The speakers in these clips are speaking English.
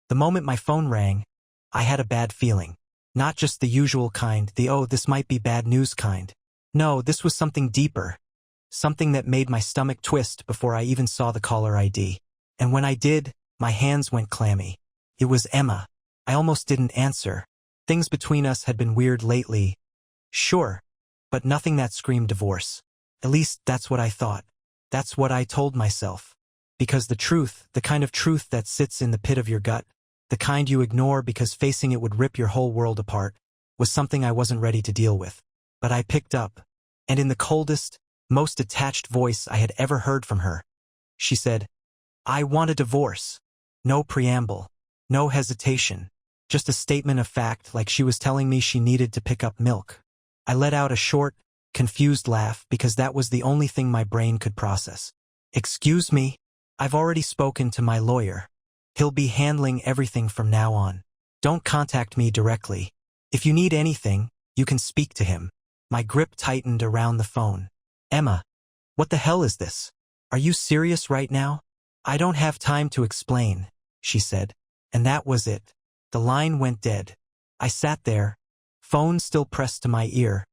The moment my phone rang, I had a bad feeling. Not just the usual kind, the "oh, this might be bad news" kind. No, this was something deeper. Something that made my stomach twist before I even saw the caller ID. And when I did, my hands went clammy. It was Emma. I almost didn't answer. Things between us had been weird lately. Sure, but nothing that screamed divorce. At least that's what I thought. That's what I told myself. Because the truth, the kind of truth that sits in the pit of your gut, the kind you ignore because facing it would rip your whole world apart, was something I wasn't ready to deal with. But I picked up, and in the coldest, most detached voice I had ever heard from her, she said, "I want a divorce." No preamble, no hesitation, just a statement of fact, like she was telling me she needed to pick up milk. I let out a short, confused laugh because that was the only thing my brain could process. "Excuse me? I've already spoken to my lawyer. He'll be handling everything from now on. Don't contact me directly. If you need anything, you can speak to him." My grip tightened around the phone. "Emma, what the hell is this? Are you serious right now?" "I don't have time to explain," she said. And that was it. The line went dead. I sat there, phone still pressed to my ear,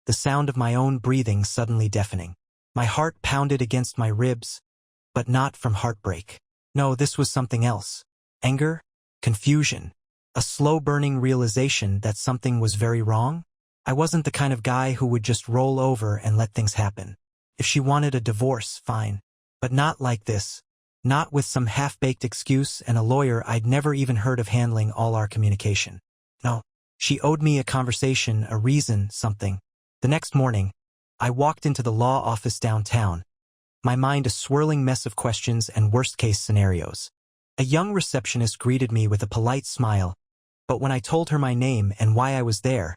the sound of my own breathing suddenly deafening. My heart pounded against my ribs, but not from heartbreak. No, this was something else. Anger, confusion, a slow-burning realization that something was very wrong. I wasn't the kind of guy who would just roll over and let things happen. If she wanted a divorce, fine. But not like this. Not with some half-baked excuse and a lawyer I'd never even heard of handling all our communication. No, she owed me a conversation, a reason, something. The next morning, I walked into the law office downtown, my mind a swirling mess of questions and worst-case scenarios. A young receptionist greeted me with a polite smile, but when I told her my name and why I was there,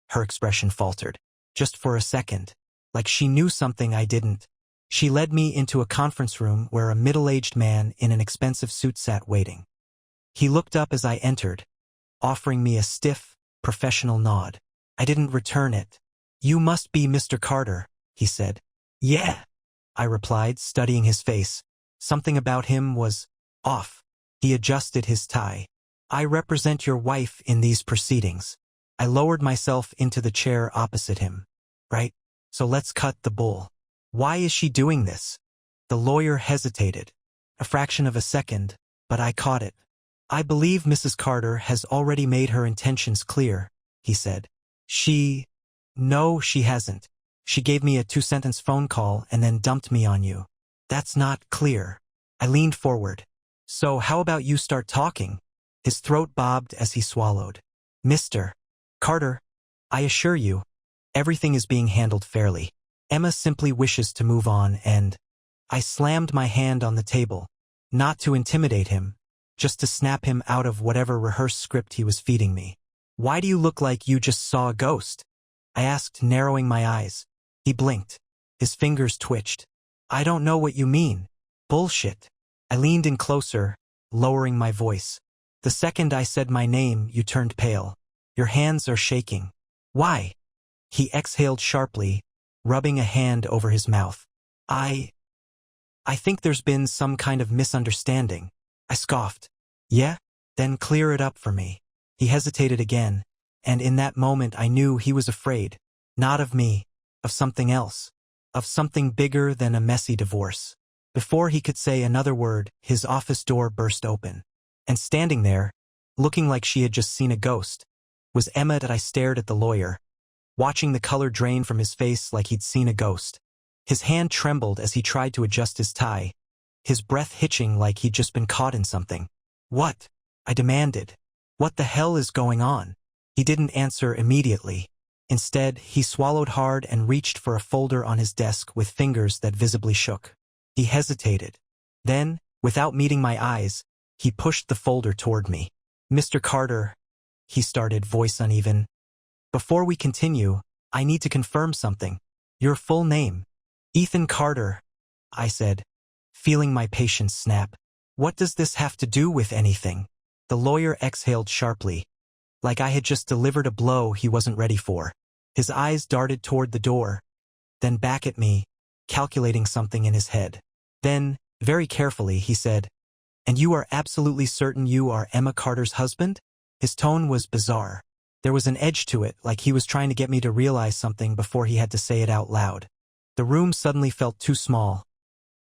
her expression faltered. Just for a second, like she knew something I didn't. She led me into a conference room where a middle-aged man in an expensive suit sat waiting. He looked up as I entered, offering me a stiff, professional nod. I didn't return it. "You must be Mr. Carter," he said. "Yeah," I replied, studying his face. Something about him was off. He adjusted his tie. "I represent your wife in these proceedings." I lowered myself into the chair opposite him. "Right, so let's cut the bull. Why is she doing this?" The lawyer hesitated. A fraction of a second, but I caught it. "I believe Mrs. Carter has already made her intentions clear," he said. No, she hasn't. She gave me a 2-sentence phone call and then dumped me on you." "That's not clear." I leaned forward. "So how about you start talking?" His throat bobbed as he swallowed. "Mr. Carter, I assure you, everything is being handled fairly. Emma simply wishes to move on and—" I slammed my hand on the table, not to intimidate him, just to snap him out of whatever rehearsed script he was feeding me. "Why do you look like you just saw a ghost?" I asked, narrowing my eyes. He blinked. His fingers twitched. "I don't know what you mean." "Bullshit." I leaned in closer, lowering my voice. "The second I said my name, you turned pale. Your hands are shaking." "Why?" He exhaled sharply, rubbing a hand over his mouth. I think there's been some kind of misunderstanding." I scoffed. "Yeah? Then clear it up for me." He hesitated again, and in that moment I knew he was afraid. Not of me, of something else. Of something bigger than a messy divorce. Before he could say another word, his office door burst open. And standing there, looking like she had just seen a ghost, was Emma. I stared at the lawyer, watching the color drain from his face like he'd seen a ghost. His hand trembled as he tried to adjust his tie, his breath hitching like he'd just been caught in something. "What?" I demanded. "What the hell is going on?" He didn't answer immediately. Instead, he swallowed hard and reached for a folder on his desk with fingers that visibly shook. He hesitated. Then, without meeting my eyes, he pushed the folder toward me. "Mr. Carter," he started, voice uneven. "Before we continue, I need to confirm something. Your full name." "Ethan Carter," I said, feeling my patience snap. "What does this have to do with anything?" The lawyer exhaled sharply, like I had just delivered a blow he wasn't ready for. His eyes darted toward the door, then back at me, calculating something in his head. Then, very carefully, he said, And you are absolutely certain you are Emma Carter's husband? His tone was bizarre. There was an edge to it, like he was trying to get me to realize something before he had to say it out loud. The room suddenly felt too small,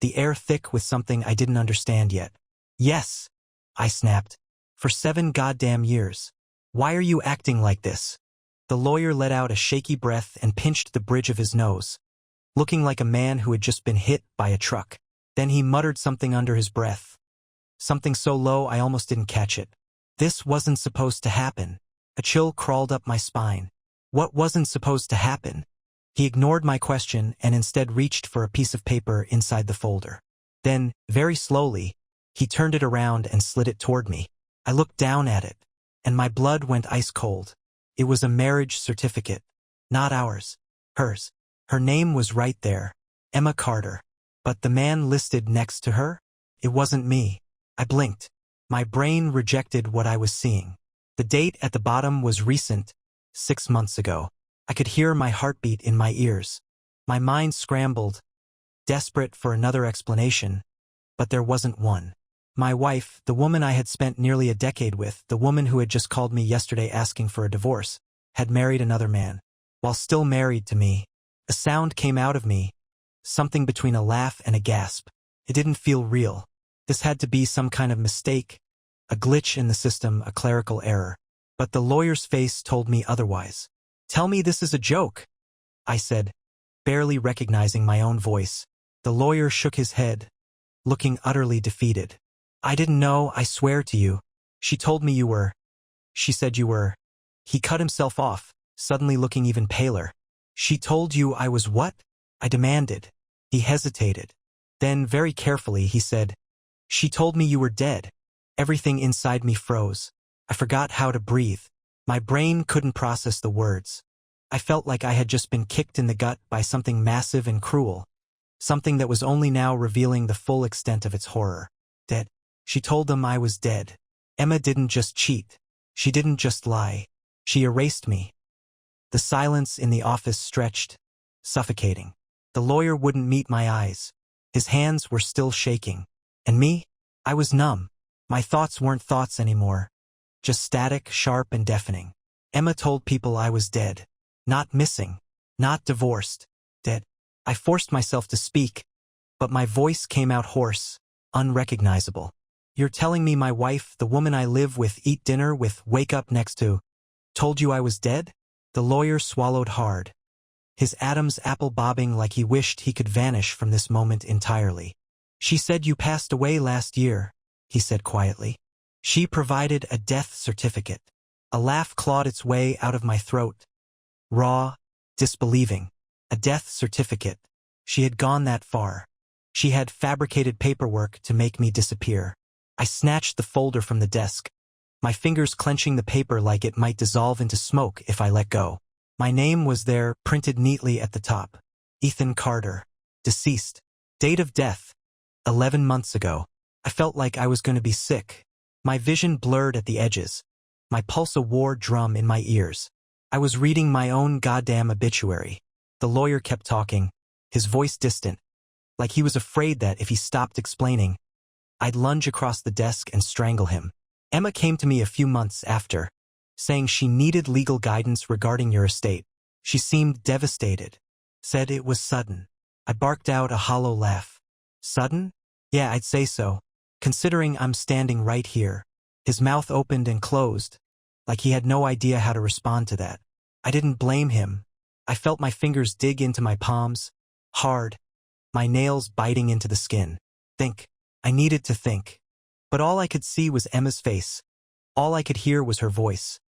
the air thick with something I didn't understand yet. Yes, I snapped. For 7 goddamn years. Why are you acting like this? The lawyer let out a shaky breath and pinched the bridge of his nose, looking like a man who had just been hit by a truck. Then he muttered something under his breath. Something so low I almost didn't catch it. This wasn't supposed to happen. A chill crawled up my spine. What wasn't supposed to happen? He ignored my question and instead reached for a piece of paper inside the folder. Then, very slowly, he turned it around and slid it toward me. I looked down at it, and my blood went ice cold. It was a marriage certificate. Not ours. Hers. Her name was right there. Emma Carter. But the man listed next to her? It wasn't me. I blinked. My brain rejected what I was seeing. The date at the bottom was recent, 6 months ago. I could hear my heartbeat in my ears. My mind scrambled, desperate for another explanation, but there wasn't one. My wife, the woman I had spent nearly a decade with, the woman who had just called me yesterday asking for a divorce, had married another man. While still married to me, a sound came out of me, something between a laugh and a gasp. It didn't feel real. This had to be some kind of mistake, a glitch in the system, a clerical error. But the lawyer's face told me otherwise. Tell me this is a joke, I said, barely recognizing my own voice. The lawyer shook his head, looking utterly defeated. I didn't know, I swear to you. She told me you were. She said you were. He cut himself off, suddenly looking even paler. She told you I was what? I demanded. He hesitated. Then, very carefully, he said, she told me you were dead. Everything inside me froze. I forgot how to breathe. My brain couldn't process the words. I felt like I had just been kicked in the gut by something massive and cruel, something that was only now revealing the full extent of its horror. Dead. She told them I was dead. Emma didn't just cheat. She didn't just lie. She erased me. The silence in the office stretched, suffocating. The lawyer wouldn't meet my eyes. His hands were still shaking. And me? I was numb. My thoughts weren't thoughts anymore. Just static, sharp, and deafening. Emma told people I was dead. Not missing. Not divorced. Dead. I forced myself to speak, but my voice came out hoarse, unrecognizable. You're telling me my wife, the woman I live with, eat dinner with, wake up next to, told you I was dead? The lawyer swallowed hard, his Adam's apple bobbing like he wished he could vanish from this moment entirely. She said you passed away last year, he said quietly. She provided a death certificate. A laugh clawed its way out of my throat. Raw, disbelieving. A death certificate. She had gone that far. She had fabricated paperwork to make me disappear. I snatched the folder from the desk, my fingers clenching the paper like it might dissolve into smoke if I let go. My name was there, printed neatly at the top. Ethan Carter. Deceased. Date of death. 11 months ago. I felt like I was going to be sick. My vision blurred at the edges. My pulse a war drum in my ears. I was reading my own goddamn obituary. The lawyer kept talking, his voice distant, like he was afraid that if he stopped explaining, I'd lunge across the desk and strangle him. Emma came to me a few months after, saying she needed legal guidance regarding your estate. She seemed devastated. Said it was sudden. I barked out a hollow laugh. Sudden? Yeah, I'd say so, considering I'm standing right here. His mouth opened and closed, like he had no idea how to respond to that. I didn't blame him. I felt my fingers dig into my palms, hard, my nails biting into the skin. Think. I needed to think. But all I could see was Emma's face. All I could hear was her voice.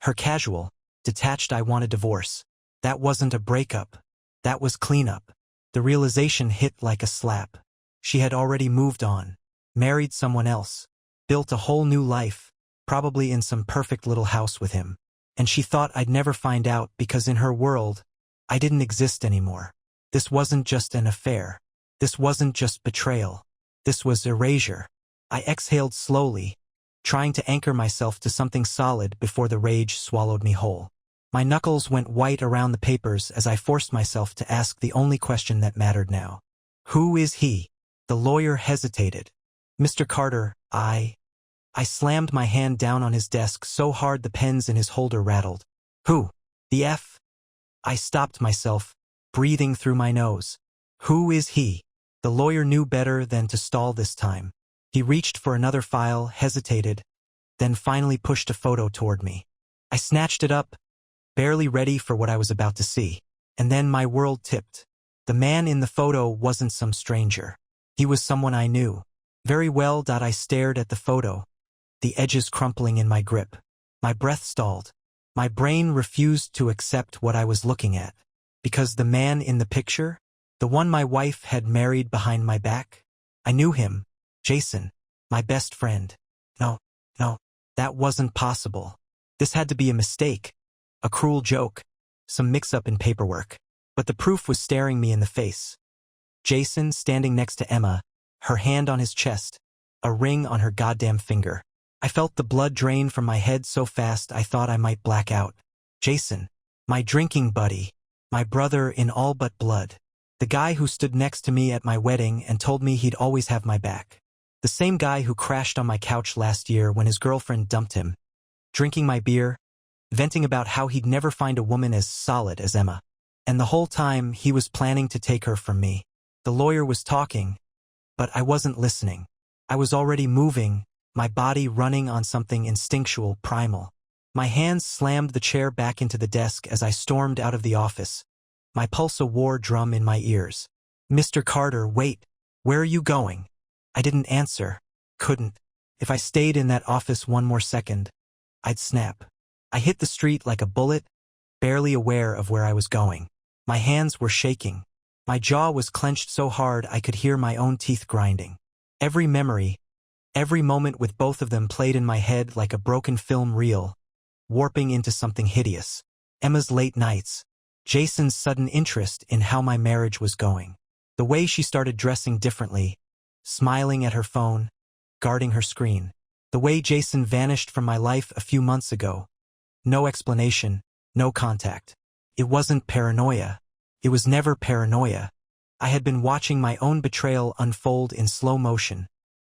Her casual, detached I want a divorce. That wasn't a breakup. That was cleanup. The realization hit like a slap. She had already moved on, married someone else, built a whole new life, probably in some perfect little house with him. And she thought I'd never find out because in her world, I didn't exist anymore. This wasn't just an affair. This wasn't just betrayal. This was erasure. I exhaled slowly, trying to anchor myself to something solid before the rage swallowed me whole. My knuckles went white around the papers as I forced myself to ask the only question that mattered now. Who is he? The lawyer hesitated. Mr. Carter, I slammed my hand down on his desk so hard the pens in his holder rattled. Who? The F? I stopped myself, breathing through my nose. Who is he? The lawyer knew better than to stall this time. He reached for another file, hesitated, then finally pushed a photo toward me. I snatched it up, barely ready for what I was about to see. And then my world tipped. The man in the photo wasn't some stranger. He was someone I knew. Very well. I stared at the photo, the edges crumpling in my grip. My breath stalled. My brain refused to accept what I was looking at. Because the man in the picture, the one my wife had married behind my back, I knew him, Jason, my best friend. No, that wasn't possible. This had to be a mistake, a cruel joke, some mix-up in paperwork. But the proof was staring me in the face. Jason standing next to Emma, her hand on his chest, a ring on her goddamn finger. I felt the blood drain from my head so fast I thought I might black out. Jason, my drinking buddy, my brother in all but blood. The guy who stood next to me at my wedding and told me he'd always have my back. The same guy who crashed on my couch last year when his girlfriend dumped him. Drinking my beer, venting about how he'd never find a woman as solid as Emma. And the whole time he was planning to take her from me. The lawyer was talking, but I wasn't listening. I was already moving, my body running on something instinctual, primal. My hands slammed the chair back into the desk as I stormed out of the office, my pulse a war drum in my ears. Mr. Carter, wait, where are you going? I didn't answer, couldn't. If I stayed in that office one more second, I'd snap. I hit the street like a bullet, barely aware of where I was going. My hands were shaking. My jaw was clenched so hard I could hear my own teeth grinding. Every memory, every moment with both of them played in my head like a broken film reel, warping into something hideous. Emma's late nights, Jason's sudden interest in how my marriage was going, the way she started dressing differently, smiling at her phone, guarding her screen, the way Jason vanished from my life a few months ago. No explanation, no contact. It wasn't paranoia. It was never paranoia. I had been watching my own betrayal unfold in slow motion,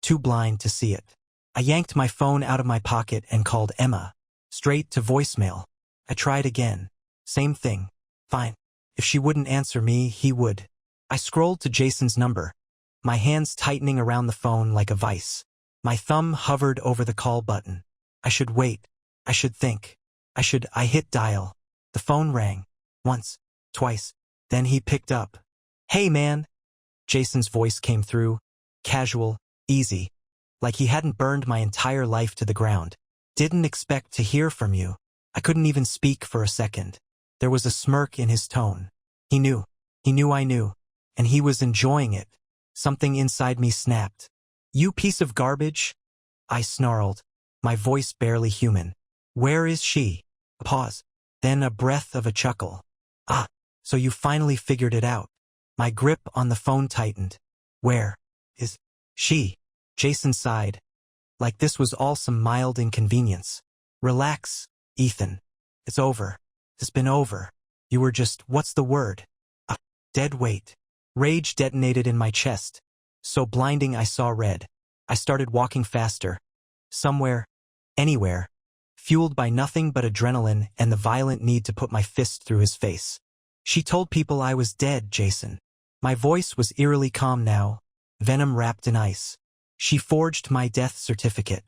too blind to see it. I yanked my phone out of my pocket and called Emma, straight to voicemail. I tried again. Same thing. Fine. If she wouldn't answer me, he would. I scrolled to Jason's number, my hands tightening around the phone like a vice. My thumb hovered over the call button. I should wait. I should think. I hit dial. The phone rang. Once. Twice. Then he picked up. Hey man. Jason's voice came through. Casual. Easy. Like he hadn't burned my entire life to the ground. Didn't expect to hear from you. I couldn't even speak for a second. There was a smirk in his tone. He knew. He knew I knew. And he was enjoying it. Something inside me snapped. You piece of garbage? I snarled, my voice barely human. Where is she? A pause. Then a breath of a chuckle. Ah, so you finally figured it out. My grip on the phone tightened. Where is she? Jason sighed. Like this was all some mild inconvenience. Relax, Ethan. It's over. It's been over. You were just, what's the word? A dead weight. Rage detonated in my chest. So blinding I saw red. I started walking faster. Somewhere. Anywhere. Fueled by nothing but adrenaline and the violent need to put my fist through his face. She told people I was dead, Jason. My voice was eerily calm now, venom wrapped in ice. She forged my death certificate.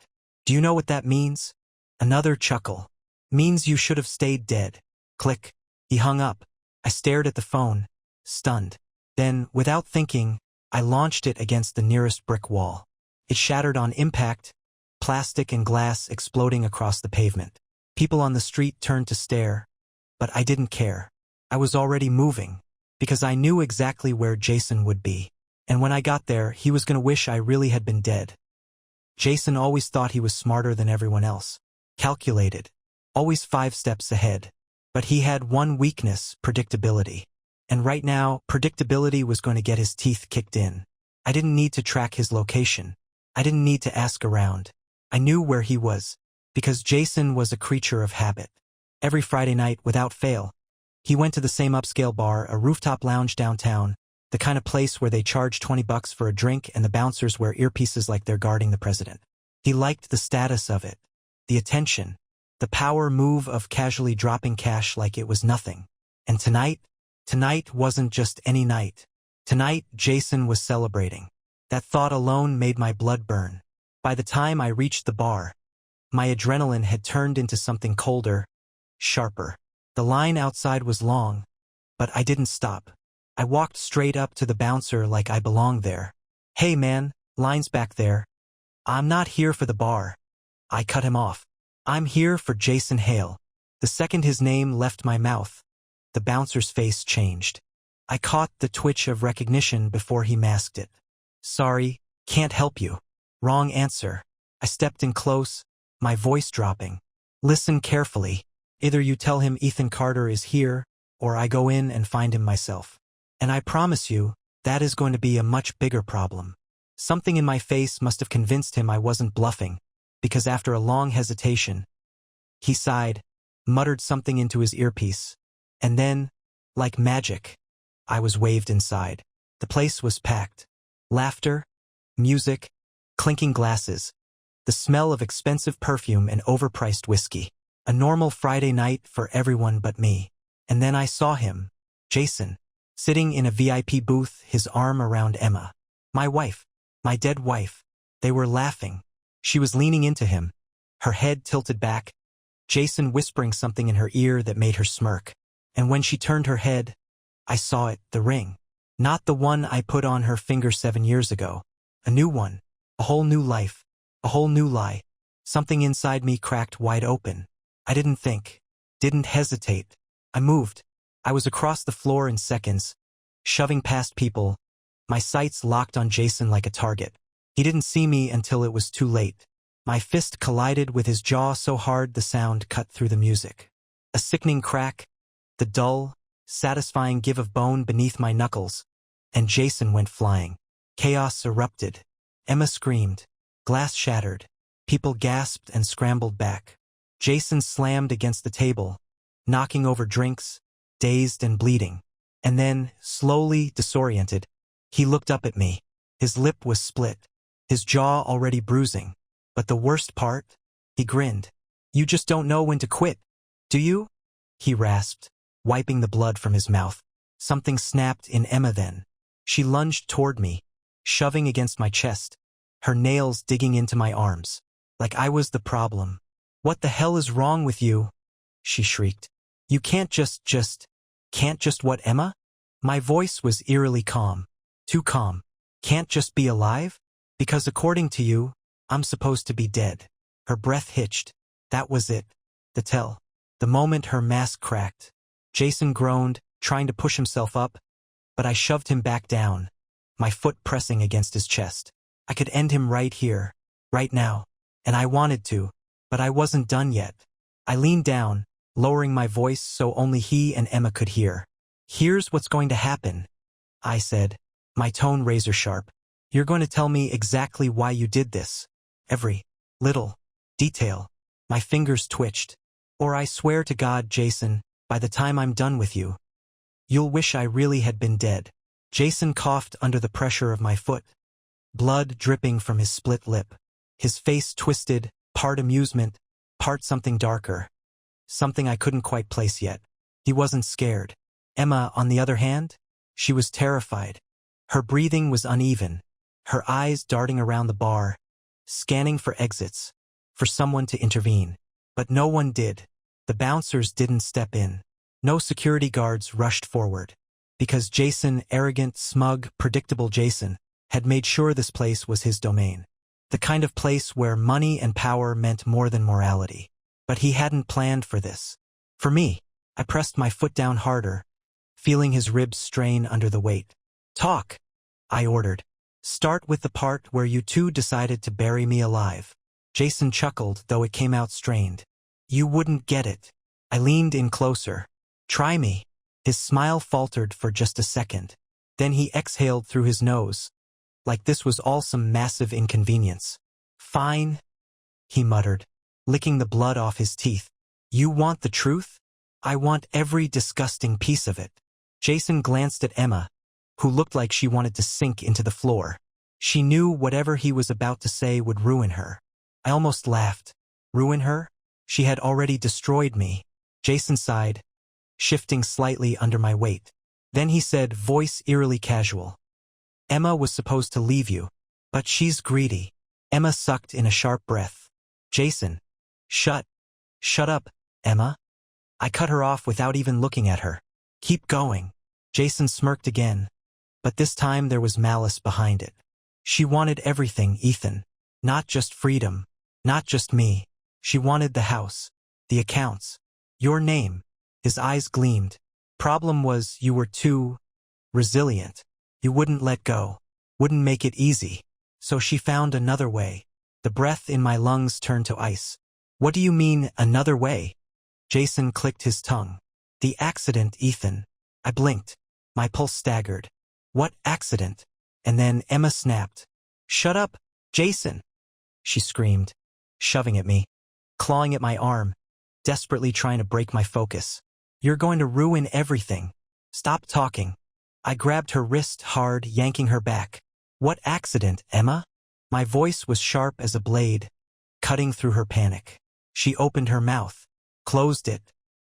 Do you know what that means? Another chuckle. Means you should have stayed dead. Click. He hung up. I stared at the phone, stunned. Then, without thinking, I launched it against the nearest brick wall. It shattered on impact, plastic and glass exploding across the pavement. People on the street turned to stare, but I didn't care. I was already moving, because I knew exactly where Jason would be. And when I got there, he was going to wish I really had been dead. Jason always thought he was smarter than everyone else. Calculated. Always 5 steps ahead. But he had one weakness, predictability. And right now, predictability was going to get his teeth kicked in. I didn't need to track his location. I didn't need to ask around. I knew where he was, because Jason was a creature of habit. Every Friday night, without fail, he went to the same upscale bar, a rooftop lounge downtown, the kind of place where they charge $20 for a drink and the bouncers wear earpieces like they're guarding the president. He liked the status of it, the attention, the power move of casually dropping cash like it was nothing. And tonight wasn't just any night. Tonight, Jason was celebrating. That thought alone made my blood burn. By the time I reached the bar, my adrenaline had turned into something colder, sharper. The line outside was long, but I didn't stop. I walked straight up to the bouncer like I belonged there. "Hey man, line's back there. I'm not here for the bar." I cut him off. "I'm here for Jason Hale." The second his name left my mouth, the bouncer's face changed. I caught the twitch of recognition before he masked it. "Sorry, can't help you." "Wrong answer." I stepped in close, my voice dropping. "Listen carefully. Either you tell him Ethan Carter is here, or I go in and find him myself. And I promise you, that is going to be a much bigger problem." Something in my face must have convinced him I wasn't bluffing, because after a long hesitation, he sighed, muttered something into his earpiece, and then, like magic, I was waved inside. The place was packed. Laughter, music, clinking glasses, the smell of expensive perfume and overpriced whiskey. A normal Friday night for everyone but me. And then I saw him, Jason, sitting in a VIP booth, his arm around Emma. My wife, my dead wife. They were laughing. She was leaning into him, her head tilted back, Jason whispering something in her ear that made her smirk. And when she turned her head, I saw it, the ring. Not the one I put on her finger 7 years ago. A new one. A whole new life. A whole new lie. Something inside me cracked wide open. I didn't think. Didn't hesitate. I moved. I was across the floor in seconds, shoving past people, my sights locked on Jason like a target. He didn't see me until it was too late. My fist collided with his jaw so hard the sound cut through the music. A sickening crack, the dull, satisfying give of bone beneath my knuckles, and Jason went flying. Chaos erupted. Emma screamed. Glass shattered. People gasped and scrambled back. Jason slammed against the table, knocking over drinks, dazed and bleeding. And then, slowly disoriented, he looked up at me. His lip was split, his jaw already bruising. But the worst part? He grinned. "You just don't know when to quit, do you?" He rasped, wiping the blood from his mouth. Something snapped in Emma then. She lunged toward me, shoving against my chest, her nails digging into my arms, like I was the problem. "What the hell is wrong with you?" she shrieked. "You can't can't just what, Emma?" My voice was eerily calm. Too calm. "Can't just be alive? Because according to you, I'm supposed to be dead." Her breath hitched. That was it. The tell. The moment her mask cracked. Jason groaned, trying to push himself up, but I shoved him back down, my foot pressing against his chest. I could end him right here, right now. And I wanted to, but I wasn't done yet. I leaned down, lowering my voice so only he and Emma could hear. "Here's what's going to happen," I said, my tone razor sharp. "You're going to tell me exactly why you did this. Every little detail." My fingers twitched. "Or I swear to God, Jason, by the time I'm done with you, you'll wish I really had been dead." Jason coughed under the pressure of my foot, blood dripping from his split lip. His face twisted, part amusement, part something darker. Something I couldn't quite place yet. He wasn't scared. Emma, on the other hand, she was terrified. Her breathing was uneven, her eyes darting around the bar, scanning for exits, for someone to intervene. But no one did. The bouncers didn't step in. No security guards rushed forward. Because Jason, arrogant, smug, predictable Jason, had made sure this place was his domain. The kind of place where money and power meant more than morality. But he hadn't planned for this. For me, I pressed my foot down harder, feeling his ribs strain under the weight. "Talk," I ordered. "Start with the part where you two decided to bury me alive." Jason chuckled, though it came out strained. "You wouldn't get it." I leaned in closer. "Try me." His smile faltered for just a second. Then he exhaled through his nose, like this was all some massive inconvenience. "Fine," he muttered, licking the blood off his teeth. "You want the truth? I want every disgusting piece of it." Jason glanced at Emma, who looked like she wanted to sink into the floor. She knew whatever he was about to say would ruin her. I almost laughed. Ruin her? She had already destroyed me. Jason sighed, shifting slightly under my weight. Then he said, voice eerily casual. Emma was supposed to leave you, but she's greedy. Emma sucked in a sharp breath. Jason. Shut up, Emma. I cut her off without even looking at her. Keep going. Jason smirked again, but this time there was malice behind it. She wanted everything, Ethan. Not just freedom. Not just me. She wanted the house. The accounts. Your name. His eyes gleamed. Problem was you were too resilient. You wouldn't let go. Wouldn't make it easy. So she found another way. The breath in my lungs turned to ice. What do you mean, another way? Jason clicked his tongue. The accident, Ethan. I blinked. My pulse staggered. What accident? And then Emma snapped. Shut up, Jason, she screamed, shoving at me, clawing at my arm, desperately trying to break my focus. You're going to ruin everything. Stop talking. I grabbed her wrist hard, yanking her back. What accident, Emma? My voice was sharp as a blade, cutting through her panic. She opened her mouth, closed it,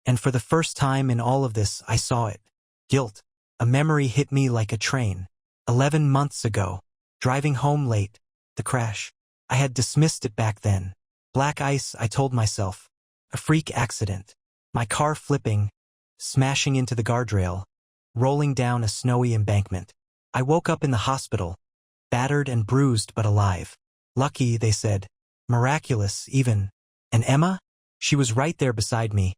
and for the first time in all of this, I saw it. Guilt. A memory hit me like a train. 11 months ago, driving home late, the crash. I had dismissed it back then. Black ice, I told myself. A freak accident. My car flipping, smashing into the guardrail, rolling down a snowy embankment. I woke up in the hospital, battered and bruised but alive. Lucky, they said. Miraculous, even. And Emma? She was right there beside me,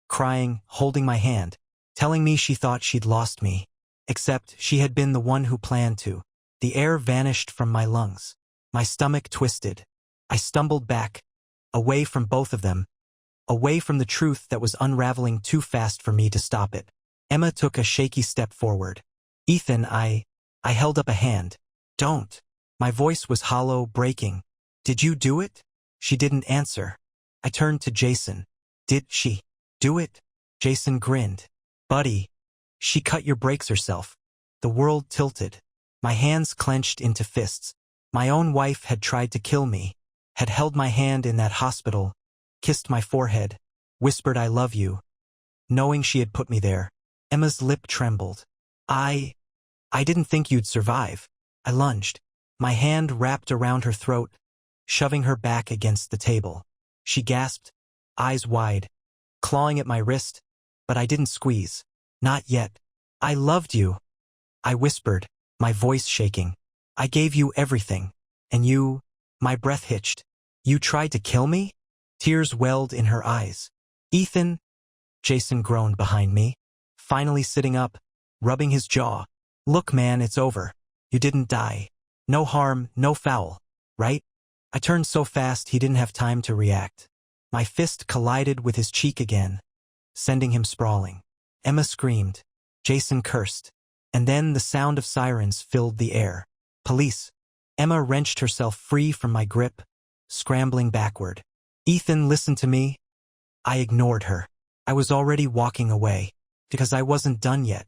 crying, holding my hand, telling me she thought she'd lost me. Except she had been the one who planned to. The air vanished from my lungs. My stomach twisted. I stumbled back, away from both of them, away from the truth that was unraveling too fast for me to stop it. Emma took a shaky step forward. Ethan, I held up a hand. Don't. My voice was hollow, breaking. Did you do it? She didn't answer. I turned to Jason. Did she do it? Jason grinned. Buddy, she cut your brakes herself. The world tilted. My hands clenched into fists. My own wife had tried to kill me, had held my hand in that hospital, kissed my forehead, whispered I love you, knowing she had put me there. Emma's lip trembled. I didn't think you'd survive. I lunged. My hand wrapped around her throat, shoving her back against the table. She gasped, eyes wide, clawing at my wrist, but I didn't squeeze. Not yet. I loved you, I whispered, my voice shaking. I gave you everything, and you, my breath hitched. You tried to kill me? Tears welled in her eyes. Ethan, Jason groaned behind me, finally sitting up, rubbing his jaw. Look, man, it's over. You didn't die. No harm, no foul, right? I turned so fast he didn't have time to react. My fist collided with his cheek again, sending him sprawling. Emma screamed. Jason cursed. And then the sound of sirens filled the air. Police. Emma wrenched herself free from my grip, scrambling backward. Ethan, listen to me. I ignored her. I was already walking away, because I wasn't done yet.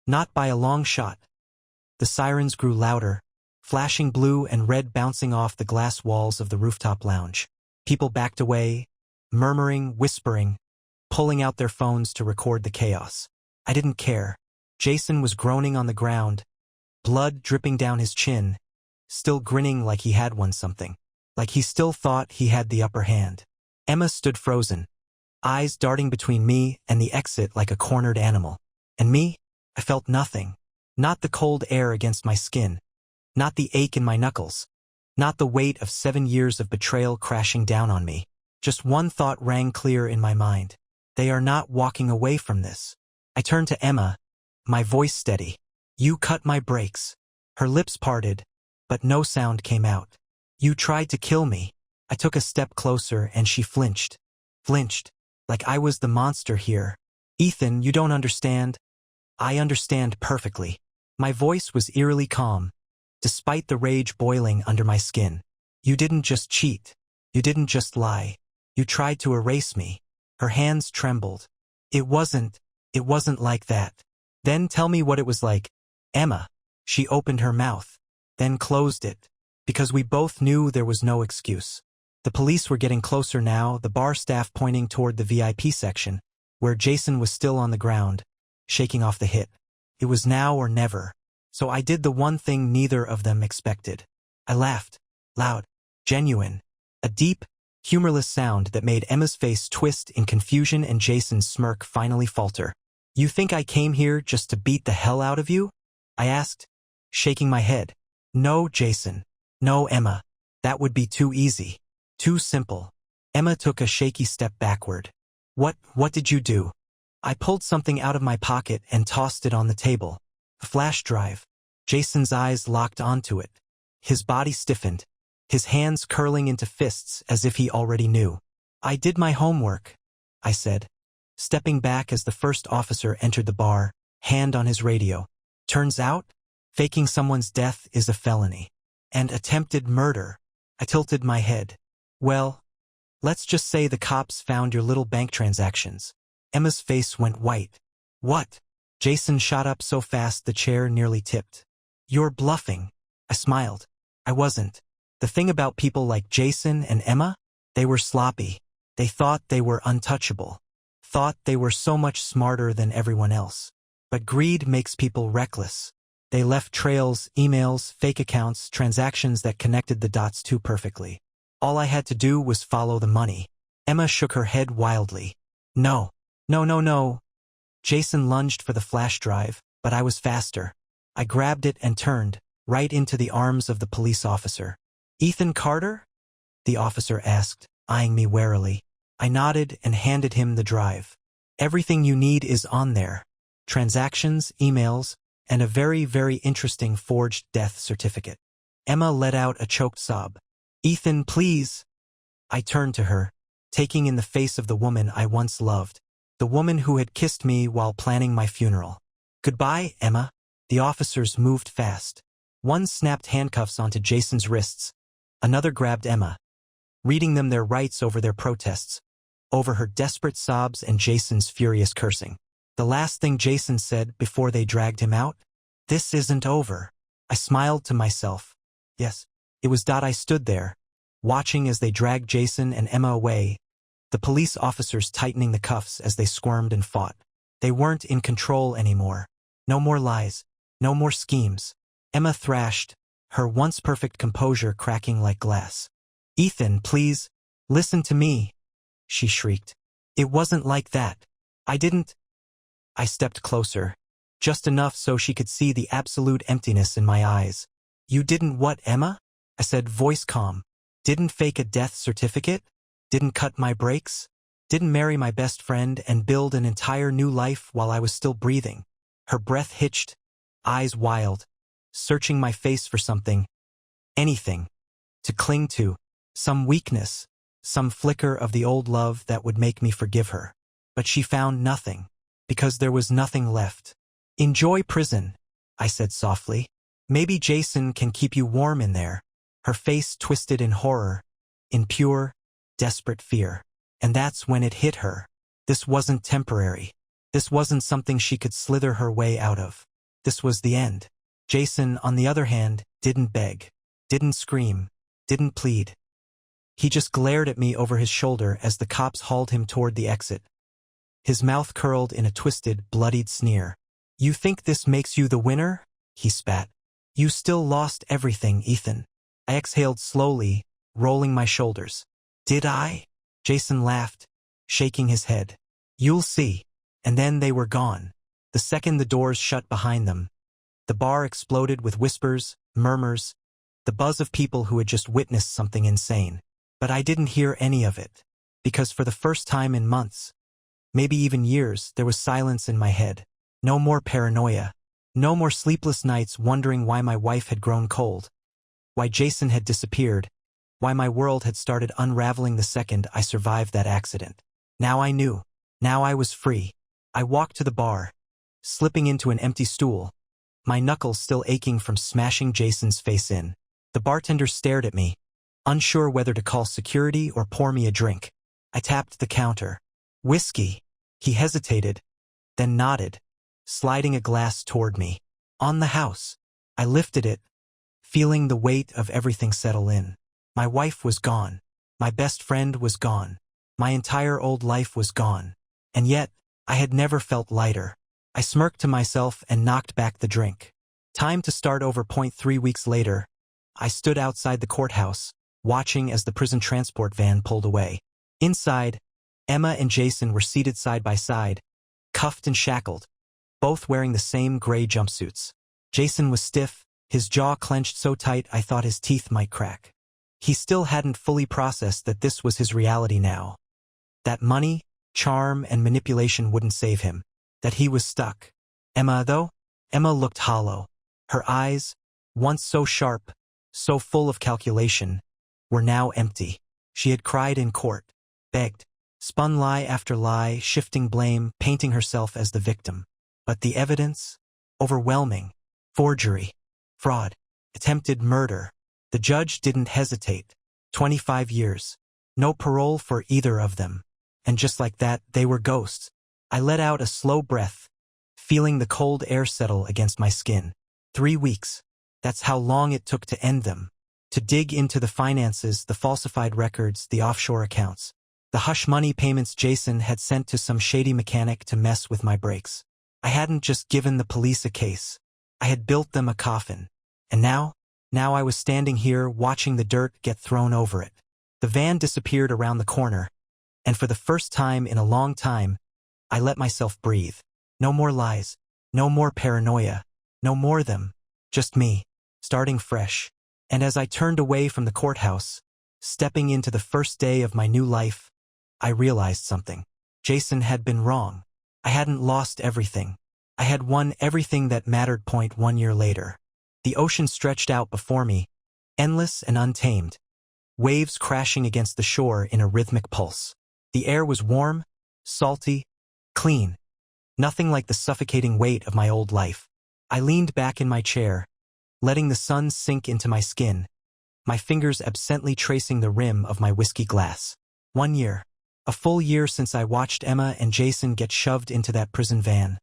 Not by a long shot. The sirens grew louder, flashing blue and red bouncing off the glass walls of the rooftop lounge. People backed away, murmuring, whispering, pulling out their phones to record the chaos. I didn't care. Jason was groaning on the ground, blood dripping down his chin, still grinning like he had won something, like he still thought he had the upper hand. Emma stood frozen, eyes darting between me and the exit like a cornered animal. And me? I felt nothing. Not the cold air against my skin, not the ache in my knuckles, not the weight of 7 years of betrayal crashing down on me. Just one thought rang clear in my mind. They are not walking away from this. I turned to Emma, my voice steady. You cut my brakes. Her lips parted, but no sound came out. You tried to kill me. I took a step closer and she flinched. Flinched, like I was the monster here. Ethan, you don't understand. I understand perfectly. My voice was eerily calm, despite the rage boiling under my skin. You didn't just cheat. You didn't just lie. You tried to erase me. Her hands trembled. It wasn't like that. Then tell me what it was like. Emma. She opened her mouth, then closed it, because we both knew there was no excuse. The police were getting closer now, the bar staff pointing toward the VIP section, where Jason was still on the ground, shaking off the hit. It was now or never. So I did the one thing neither of them expected. I laughed. Loud. Genuine. A deep, humorless sound that made Emma's face twist in confusion and Jason's smirk finally falter. "You think I came here just to beat the hell out of you?" I asked, shaking my head. "No, Jason. No, Emma. That would be too easy. Too simple." Emma took a shaky step backward. What did you do?" I pulled something out of my pocket and tossed it on the table. A flash drive. Jason's eyes locked onto it. His body stiffened, his hands curling into fists as if he already knew. "I did my homework," I said, stepping back as the first officer entered the bar, hand on his radio. "Turns out, faking someone's death is a felony. And attempted murder." I tilted my head. "Well, let's just say the cops found your little bank transactions." Emma's face went white. "What?" Jason shot up so fast the chair nearly tipped. "You're bluffing." I smiled. I wasn't. The thing about people like Jason and Emma? They were sloppy. They thought they were untouchable. Thought they were so much smarter than everyone else. But greed makes people reckless. They left trails, emails, fake accounts, transactions that connected the dots too perfectly. All I had to do was follow the money. Emma shook her head wildly. "No. No, no, no." Jason lunged for the flash drive, but I was faster. I grabbed it and turned, right into the arms of the police officer. "Ethan Carter?" the officer asked, eyeing me warily. I nodded and handed him the drive. "Everything you need is on there. Transactions, emails, and a very, very interesting forged death certificate." Emma let out a choked sob. "Ethan, please." I turned to her, taking in the face of the woman I once loved. The woman who had kissed me while planning my funeral. "Goodbye, Emma." The officers moved fast. One snapped handcuffs onto Jason's wrists. Another grabbed Emma, reading them their rights over their protests, over her desperate sobs and Jason's furious cursing. The last thing Jason said before they dragged him out? "This isn't over." I smiled to myself. Yes, it was. I stood there, watching as they dragged Jason and Emma away, the police officers tightening the cuffs as they squirmed and fought. They weren't in control anymore. No more lies. No more schemes. Emma thrashed, her once perfect composure cracking like glass. "Ethan, please, listen to me," she shrieked. "It wasn't like that. I didn't." I stepped closer, just enough so she could see the absolute emptiness in my eyes. "You didn't what, Emma?" I said, voice calm. "Didn't fake a death certificate? Didn't cut my brakes? Didn't marry my best friend and build an entire new life while I was still breathing?" Her breath hitched, eyes wild, searching my face for something, anything, to cling to, some weakness, some flicker of the old love that would make me forgive her. But she found nothing, because there was nothing left. "Enjoy prison," I said softly. "Maybe Jason can keep you warm in there." Her face twisted in horror, in pure, desperate fear. And that's when it hit her. This wasn't temporary. This wasn't something she could slither her way out of. This was the end. Jason, on the other hand, didn't beg, didn't scream, didn't plead. He just glared at me over his shoulder as the cops hauled him toward the exit. His mouth curled in a twisted, bloodied sneer. "You think this makes you the winner?" he spat. "You still lost everything, Ethan." I exhaled slowly, rolling my shoulders. "Did I?" Jason laughed, shaking his head. "You'll see." And then they were gone. The second the doors shut behind them, the bar exploded with whispers, murmurs, the buzz of people who had just witnessed something insane. But I didn't hear any of it, because for the first time in months, maybe even years, there was silence in my head. No more paranoia. No more sleepless nights wondering why my wife had grown cold, why Jason had disappeared, why my world had started unraveling the second I survived that accident. Now I knew. Now I was free. I walked to the bar, slipping into an empty stool, my knuckles still aching from smashing Jason's face in. The bartender stared at me, unsure whether to call security or pour me a drink. I tapped the counter. "Whiskey." He hesitated, then nodded, sliding a glass toward me. "On the house." I lifted it, feeling the weight of everything settle in. My wife was gone. My best friend was gone. My entire old life was gone. And yet, I had never felt lighter. I smirked to myself and knocked back the drink. Time to start over. 3 weeks later, I stood outside the courthouse, watching as the prison transport van pulled away. Inside, Emma and Jason were seated side by side, cuffed and shackled, both wearing the same gray jumpsuits. Jason was stiff, his jaw clenched so tight I thought his teeth might crack. He still hadn't fully processed that this was his reality now. That money, charm, and manipulation wouldn't save him. That he was stuck. Emma, though? Emma looked hollow. Her eyes, once so sharp, so full of calculation, were now empty. She had cried in court, begged, spun lie after lie, shifting blame, painting herself as the victim. But the evidence? Overwhelming. Forgery. Fraud. Attempted murder. The judge didn't hesitate. 25 years. No parole for either of them. And just like that, they were ghosts. I let out a slow breath, feeling the cold air settle against my skin. 3 weeks. That's how long it took to end them. To dig into the finances, the falsified records, the offshore accounts. The hush money payments Jason had sent to some shady mechanic to mess with my brakes. I hadn't just given the police a case. I had built them a coffin. And now I was standing here watching the dirt get thrown over it. The van disappeared around the corner, and for the first time in a long time, I let myself breathe. No more lies, no more paranoia, no more them, just me, starting fresh. And as I turned away from the courthouse, stepping into the first day of my new life, I realized something. Jason had been wrong. I hadn't lost everything. I had won everything that mattered. 1 year later. The ocean stretched out before me, endless and untamed, waves crashing against the shore in a rhythmic pulse. The air was warm, salty, clean, nothing like the suffocating weight of my old life. I leaned back in my chair, letting the sun sink into my skin, my fingers absently tracing the rim of my whiskey glass. 1 year. A full year since I watched Emma and Jason get shoved into that prison van,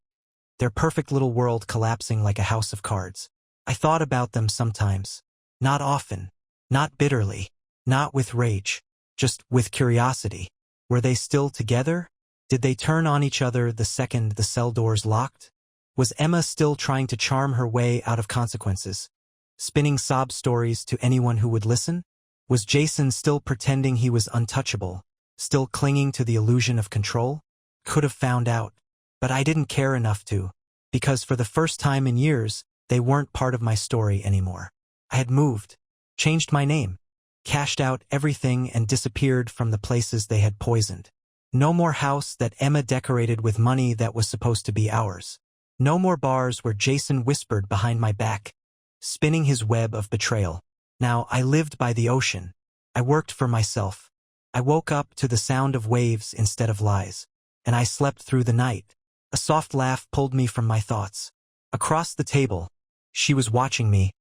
their perfect little world collapsing like a house of cards. I thought about them sometimes. Not often. Not bitterly. Not with rage. Just with curiosity. Were they still together? Did they turn on each other the second the cell doors locked? Was Emma still trying to charm her way out of consequences, spinning sob stories to anyone who would listen? Was Jason still pretending he was untouchable, still clinging to the illusion of control? Could have found out. But I didn't care enough to, because for the first time in years, they weren't part of my story anymore. I had moved, changed my name, cashed out everything and disappeared from the places they had poisoned. No more house that Emma decorated with money that was supposed to be ours. No more bars where Jason whispered behind my back, spinning his web of betrayal. Now I lived by the ocean. I worked for myself. I woke up to the sound of waves instead of lies. And I slept through the night. A soft laugh pulled me from my thoughts. Across the table, she was watching me,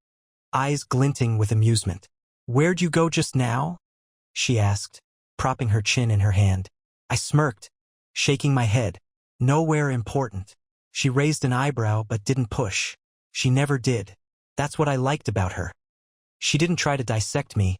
eyes glinting with amusement. "Where'd you go just now?" she asked, propping her chin in her hand. I smirked, shaking my head. "Nowhere important." She raised an eyebrow but didn't push. She never did. That's what I liked about her. She didn't try to dissect me,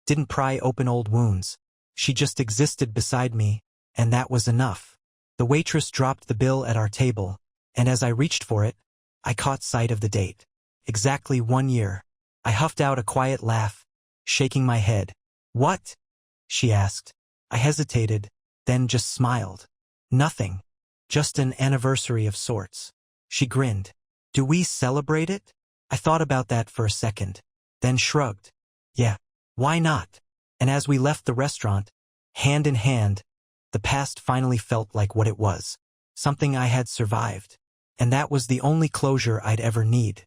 didn't pry open old wounds. She just existed beside me, and that was enough. The waitress dropped the bill at our table, and as I reached for it, I caught sight of the date. Exactly 1 year. I huffed out a quiet laugh, shaking my head. "What?" she asked. I hesitated, then just smiled. "Nothing. Just an anniversary of sorts." She grinned. "Do we celebrate it?" I thought about that for a second, then shrugged. "Yeah, why not?" And as we left the restaurant, hand in hand, the past finally felt like what it was. Something I had survived. And that was the only closure I'd ever need.